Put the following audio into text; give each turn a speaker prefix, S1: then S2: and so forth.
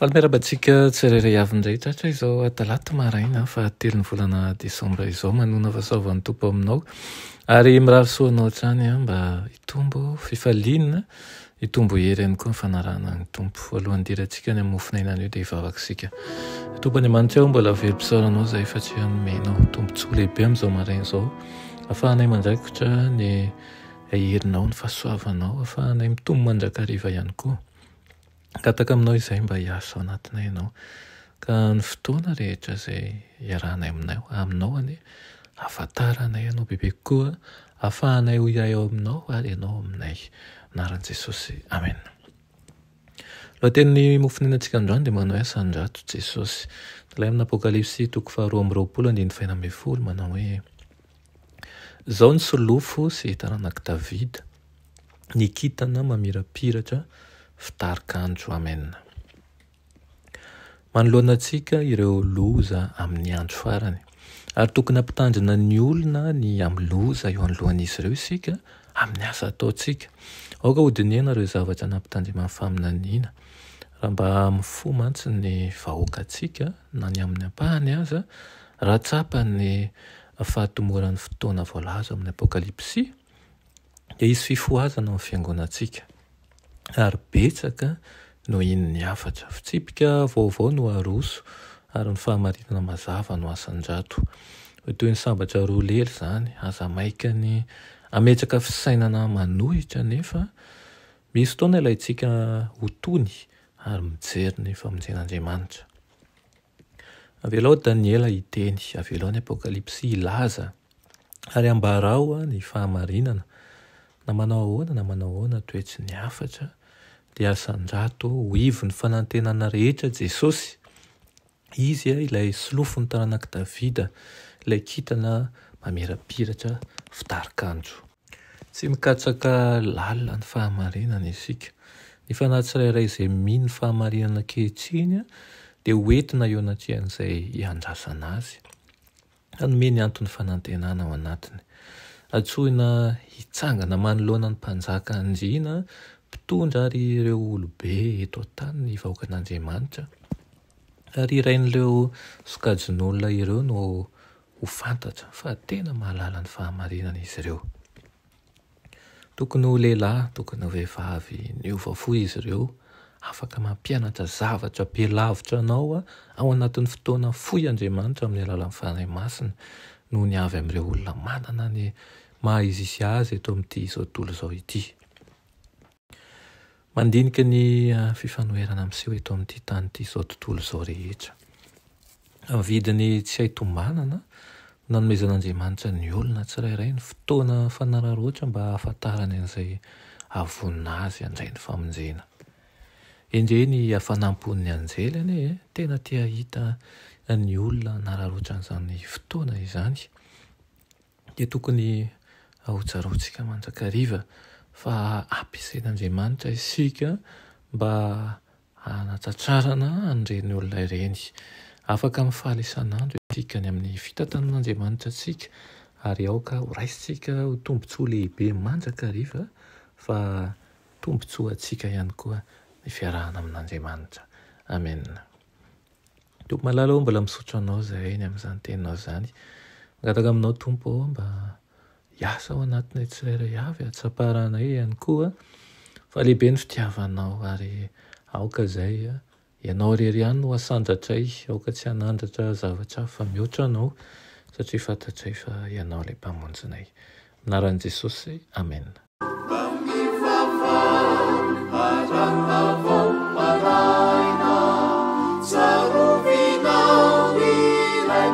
S1: Falmerabantsika tsirairay avindray tratra izao talata maraina fahatelon'ny volana desambra izao manona fahasoavan'ny tompo aminao ary mirarisoanao trany mba hitombo fifalinana hitombo hery ihany koa ny fanarahana ny tompo alohan'ny dirantsika ny amin'ny mofinainana io dia hivavakisika tompo any amanitra ao mbola verim-pisaoranao izay fa tsy hanomenao tombontsoa lehibe amin'izao maraina izao ahafahanay mandraikitra ny herinao ny fahasoavanao ahafahanay mitombo mandrakariva ihany koa gataka aminao izay mba hiasa ao anatinay ianao ka ny fotoana rehetra izay hiarahanay aminao any ahafantaranay ianao bebe koa ahafahanay ho iay ao aminao ary ianao aminay anaran'i Jesosy amen. Lohatenin'ny mofoninantsika androany dia manao hoe Sandrato Jesosy ilay amin'ny Apokalipsy toko 2:20 manao hoe izao ny solofo sy taranak'i Davida ny kintana mamirapiratra fitarikandro amen. Manoloana antsika ireo loza amin'ny andro farany ary tokony ampitandrina ny olona ny amin'ny loza eo anoloan'izy ireo isika amin'ny asa ataontsika aoka hodiniana ireo zavatra nampitandrina amin'ny faminaniana raha mba mifo mantsy ny vahoakantsika na ny amin'ny ampahany aza raha tsapany fahatomoran'ny fotoana voalaza amin'ny Apokalipsy dia isy fifoazana amin'ny fiangonantsika ary betsaka no iny ny afatra fitsipika vaovao no aroso ary ny fahamarinana mazava no asandrato toy ny sambatra roa lely izany aza maika ny ametraka fisainana manohitra nefa misy fotoana ilayntsika ho tony ary mijery ny famonjen'Andriamanitra. Avelao Daniela hiteny avelao ny Apokalipsy ilaza ary ambarao ny fahamarinana na manao ahoana toetsy ny afatra dia asandrato ho ivo ny fanantenana rehetra Jesosy izy ilay solofony taranak'i Davida ilay kintana mamirapiratra fitarikandro tsy mikatsaka lalina ny fahamarinana isika ny fanahy tsirairay izay mino ny fahamarinana ankehitriny dia hoentina eo anatrehan'izay hiandrasana azy hanome ny antony fanantenana ao anatiny atsoina hitsangana manoloana ny mpanjaka andriana mpitondra ary ireo olobe eto an-tany ny vahoakan'Andriamanitra ary irain'ireo sokajin'olona ireo no ho fantatra fa tena mahalala ny fahamarinana izy ireo. Tokony ho lehilahy, tokony ho vehivavy niova fo izy ireo afaka mampianatra zavatra be lavitra anao ao anatin'ny fotoana fohy Andriamanitra amin'ny alalan'ny fanahy masina noho ny avy amin'ireo olona manana ny maha-izisy azy eto amin'ity izao tontolo izao ity. Mandinika ny fifanoherana amin'seho eto amin'ity tany ity izao tontolo izao rehetra. Amin'ny vidiny tsy haitombanana nanomezan'Andriamanitra ny olona tsirairay ny fotoana fanararoatra mba ahafantarany an'izay avonina azy handray ny famonjena. Endre ny hafanampon'ny anjelany tena tia hita ny olona nararoatra an'izany fotoana izany dia tokony ahotsarotsika mandrakariva fa ampiasain'Andriamanitra isika mba hanatratrarana an'ireny olona ireny afaka mifaly isan'andro isika ny amin'ny fitantanan'Andriamanitra antsika ary aoka ho raisitsika ho tombontsoa lehibe mandrakariva fa tombontsoa antsika ihany koa ny fiarahana amin'Andriamanitra. Amen. Tompo malala mbola misotro anao izay ny amin'izany teninao izany mangataka aminao Tompo mba hiasa ao anatinay tsirairay avy atsaparanay ihany koa fa lehibe ny fitiavanao ary aoka izay ianao rery ihany no asandratray aoka tsy hanandratra zavatra fa mihoatra anao satria fantatray fa ianao ilay mpamonjinay. Anaran'i Jesosy amen.
S2: Sarovinao ilay